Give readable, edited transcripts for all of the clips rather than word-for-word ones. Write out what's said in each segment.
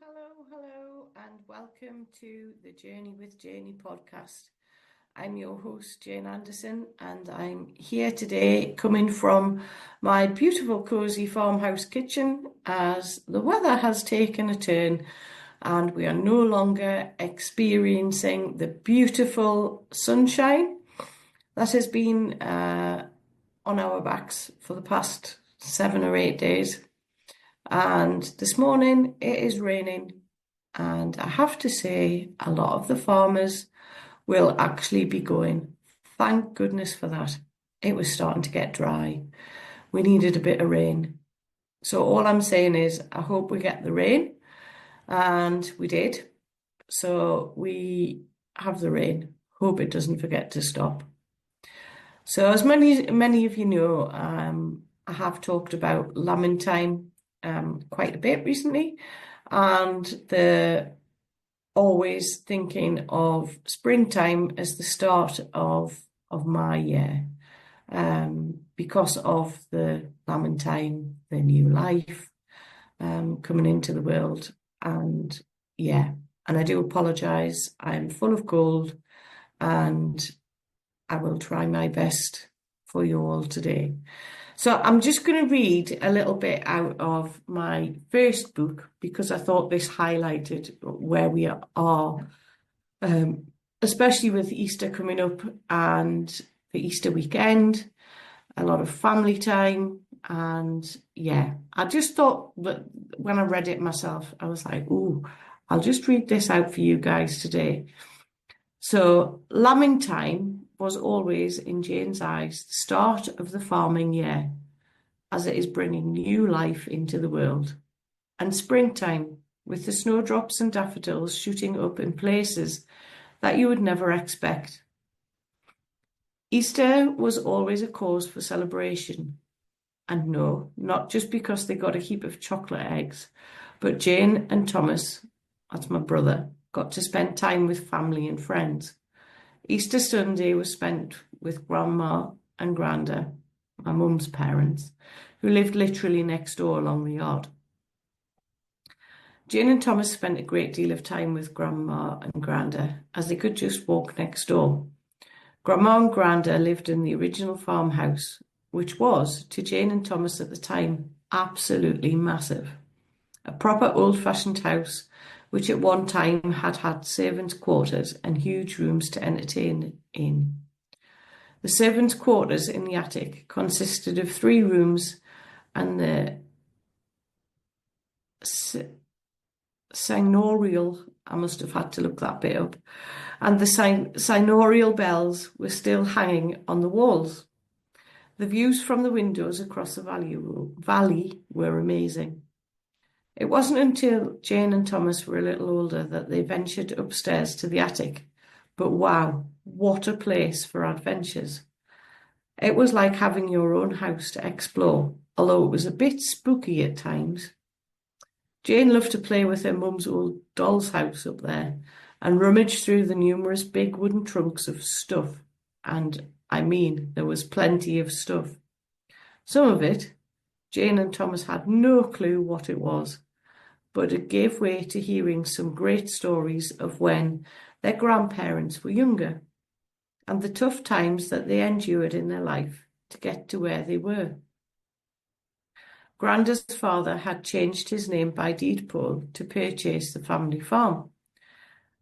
Hello, and welcome to the Journey with Janey podcast. I'm your host, Jane Anderson, and I'm here today coming from my beautiful, cosy farmhouse kitchen as the weather has taken a turn and we are no longer experiencing the beautiful sunshine that has been on our backs for the past 7 or 8 days. And this morning it is raining, and I have to say a lot of the farmers will actually be going, thank goodness for that. It was starting to get dry. We needed a bit of rain. So all I'm saying is I hope we get the rain, and we did. So we have the rain. Hope it doesn't forget to stop. So as many of you know, I have talked about lambing time quite a bit recently, and the always thinking of springtime as the start of my year, because of the lambing time, the new life coming into the world. And I do apologise. I'm full of cold, and I will try my best for you all today. So I'm just going to read a little bit out of my first book because I thought this highlighted where we are, especially with Easter coming up and the Easter weekend, a lot of family time. And I just thought that when I read it myself, I was like, ooh, I'll just read this out for you guys today. So lambing time was always, in Jane's eyes, the start of the farming year, as it is bringing new life into the world. And springtime, with the snowdrops and daffodils shooting up in places that you would never expect. Easter was always a cause for celebration. And no, not just because they got a heap of chocolate eggs, but Jane and Thomas, that's my brother, got to spend time with family and friends. Easter Sunday was spent with Grandma and Granda, my mum's parents, who lived literally next door along the yard. Jane and Thomas spent a great deal of time with Grandma and Granda, as they could just walk next door. Grandma and Granda lived in the original farmhouse, which was, to Jane and Thomas at the time, absolutely massive. A proper old-fashioned house, which at one time had servants' quarters and huge rooms to entertain in. The servants' quarters in the attic consisted of 3 rooms and the signorial, I must have had to look that bit up, and the signorial bells were still hanging on the walls. The views from the windows across the valley were amazing. It wasn't until Jane and Thomas were a little older that they ventured upstairs to the attic. But wow, what a place for adventures. It was like having your own house to explore, although it was a bit spooky at times. Jane loved to play with her mum's old doll's house up there and rummage through the numerous big wooden trunks of stuff. And I mean, there was plenty of stuff. Some of it, Jane and Thomas had no clue what it was, but it gave way to hearing some great stories of when their grandparents were younger and the tough times that they endured in their life to get to where they were. Granda's father had changed his name by deed poll to purchase the family farm.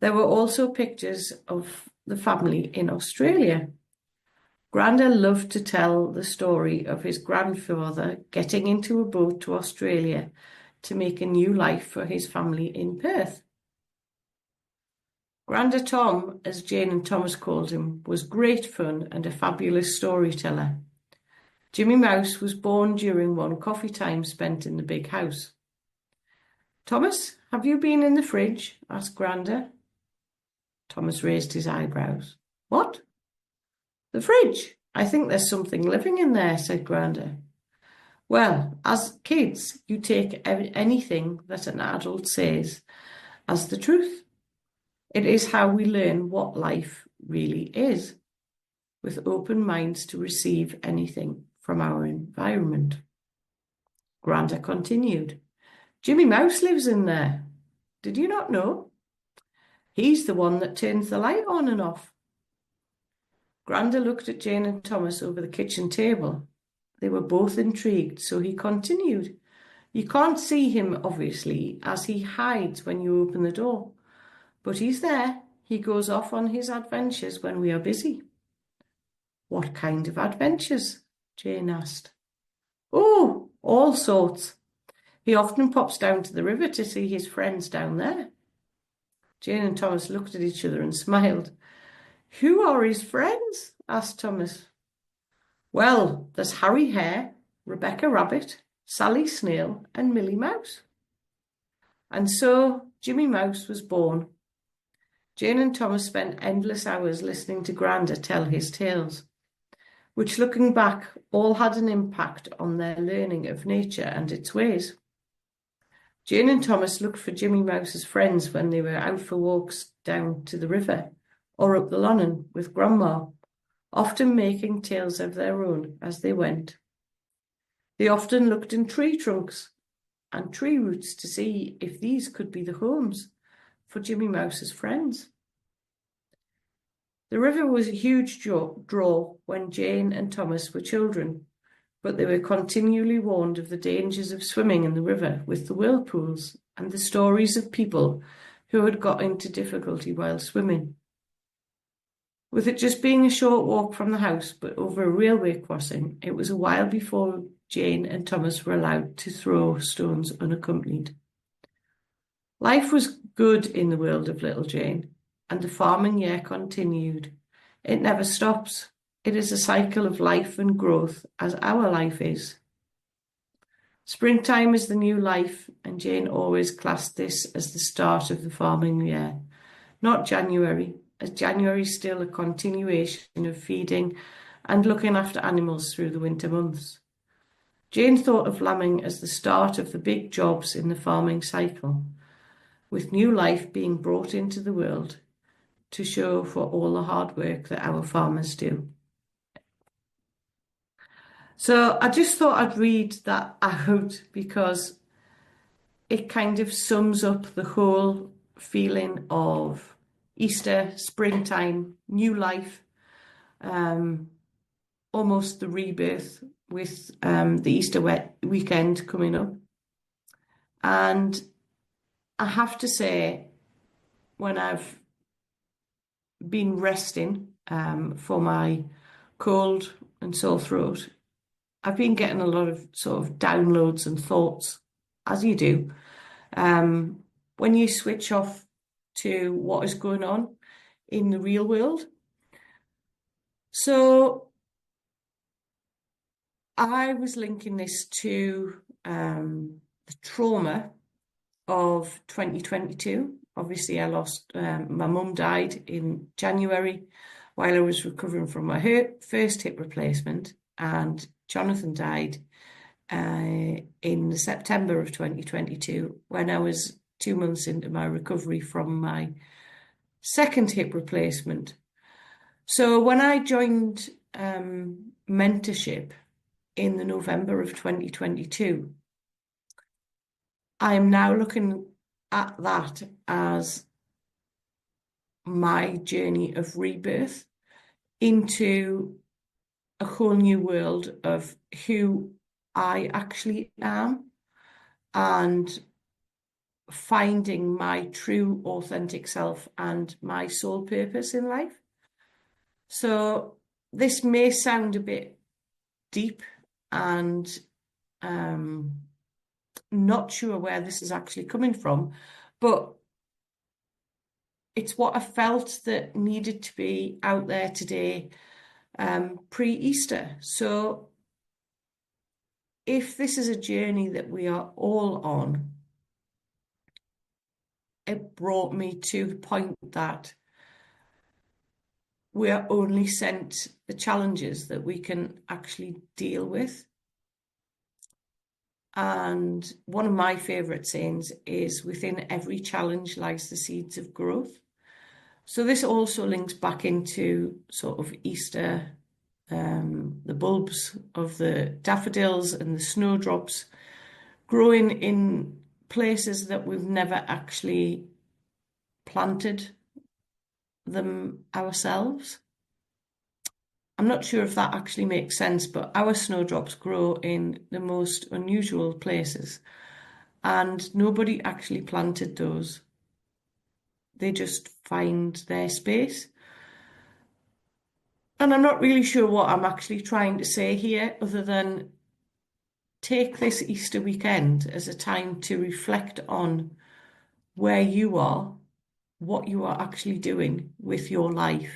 There were also pictures of the family in Australia. Granda loved to tell the story of his grandfather getting into a boat to Australia to make a new life for his family in Perth. Granda Tom, as Jane and Thomas called him, was great fun and a fabulous storyteller. Jimmy Mouse was born during one coffee time spent in the big house. Thomas, have you been in the fridge? Asked Granda. Thomas raised his eyebrows. What? The fridge? I think there's something living in there, said Granda. Well, as kids, you take anything that an adult says as the truth. It is how we learn what life really is, with open minds to receive anything from our environment. Granda continued. Jimmy Mouse lives in there. Did you not know? He's the one that turns the light on and off. Granda looked at Jane and Thomas over the kitchen table. They were both intrigued, so he continued. You can't see him, obviously, as he hides when you open the door. But he's there. He goes off on his adventures when we are busy. What kind of adventures? Jane asked. Oh, all sorts. He often pops down to the river to see his friends down there. Jane and Thomas looked at each other and smiled. Who are his friends? Asked Thomas. Well, there's Harry Hare, Rebecca Rabbit, Sally Snail, and Millie Mouse. And so Jimmy Mouse was born. Jane and Thomas spent endless hours listening to Granda tell his tales, which, looking back, all had an impact on their learning of nature and its ways. Jane and Thomas looked for Jimmy Mouse's friends when they were out for walks down to the river or up the Lonnon with Grandma, often making tales of their own as they went. They often looked in tree trunks and tree roots to see if these could be the homes for Jimmy Mouse's friends. The river was a huge draw when Jane and Thomas were children, but they were continually warned of the dangers of swimming in the river with the whirlpools and the stories of people who had got into difficulty while swimming. With it just being a short walk from the house, but over a railway crossing, it was a while before Jane and Thomas were allowed to throw stones unaccompanied. Life was good in the world of little Jane, and the farming year continued. It never stops. It is a cycle of life and growth, as our life is. Springtime is the new life, and Jane always classed this as the start of the farming year, not January, as January is still a continuation of feeding and looking after animals through the winter months. Jane thought of lambing as the start of the big jobs in the farming cycle, with new life being brought into the world to show for all the hard work that our farmers do. So I just thought I'd read that out because it kind of sums up the whole feeling of Easter, springtime, new life, almost the rebirth with the Easter weekend coming up. And I have to say, when I've been resting for my cold and sore throat, I've been getting a lot of sort of downloads and thoughts, as you do, when you switch off to what is going on in the real world. So I was linking this to the trauma of 2022. Obviously, I lost, my mum died in January while I was recovering from my first hip replacement, and Jonathan died in September of 2022 when I was 2 months into my recovery from my second hip replacement. So when I joined mentorship in the November of 2022, I am now looking at that as my journey of rebirth into a whole new world of who I actually am and finding my true authentic self and my soul purpose in life. So this may sound a bit deep and not sure where this is actually coming from, but it's what I felt that needed to be out there today, pre-Easter. So if this is a journey that we are all on, it brought me to the point that we are only sent the challenges that we can actually deal with. And one of my favourite sayings is, within every challenge lies the seeds of growth. So this also links back into sort of Easter, the bulbs of the daffodils and the snowdrops growing in places that we've never actually planted them ourselves. I'm not sure if that actually makes sense, but our snowdrops grow in the most unusual places, and nobody actually planted those. They just find their space. And I'm not really sure what I'm actually trying to say here, other than take this Easter weekend as a time to reflect on where you are, what you are actually doing with your life,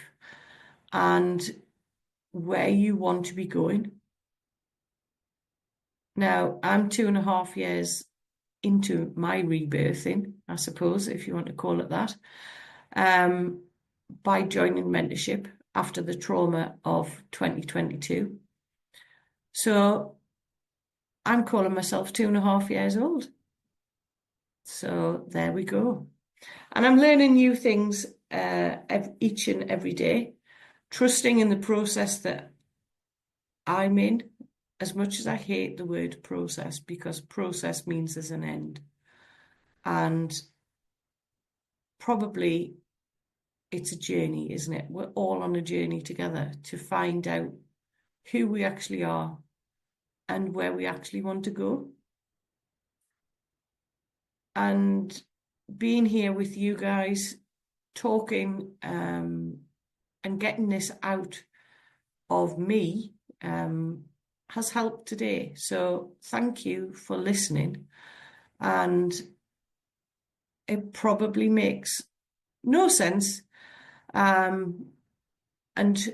and where you want to be going. Now, I'm 2.5 years into my rebirthing, I suppose, if you want to call it that, by joining mentorship after the trauma of 2022. So I'm calling myself 2.5 years old. So there we go. And I'm learning new things each and every day, trusting in the process that I'm in, as much as I hate the word process, because process means there's an end. And probably it's a journey, isn't it? We're all on a journey together to find out who we actually are and where we actually want to go. And being here with you guys, talking and getting this out of me has helped today. So thank you for listening. And it probably makes no sense. And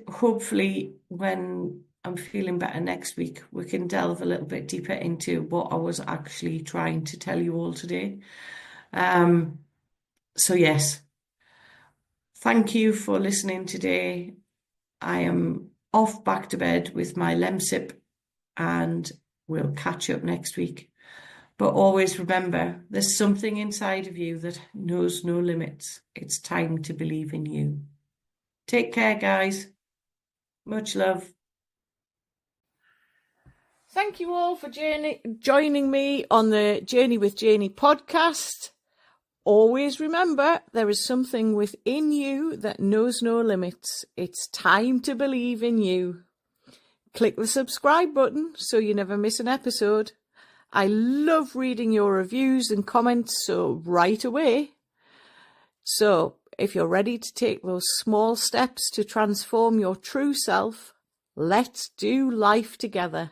hopefully when I'm feeling better next week, we can delve a little bit deeper into what I was actually trying to tell you all today. So yes, thank you for listening today. I am off back to bed with my Lemsip, and we'll catch up next week. But always remember, there's something inside of you that knows no limits. It's time to believe in you. Take care, guys. Much love. Thank you all for joining me on the Journey with Janey podcast. Always remember, there is something within you that knows no limits. It's time to believe in you. Click the subscribe button so you never miss an episode. I love reading your reviews and comments, so right away. So, if you're ready to take those small steps to transform your true self, let's do life together.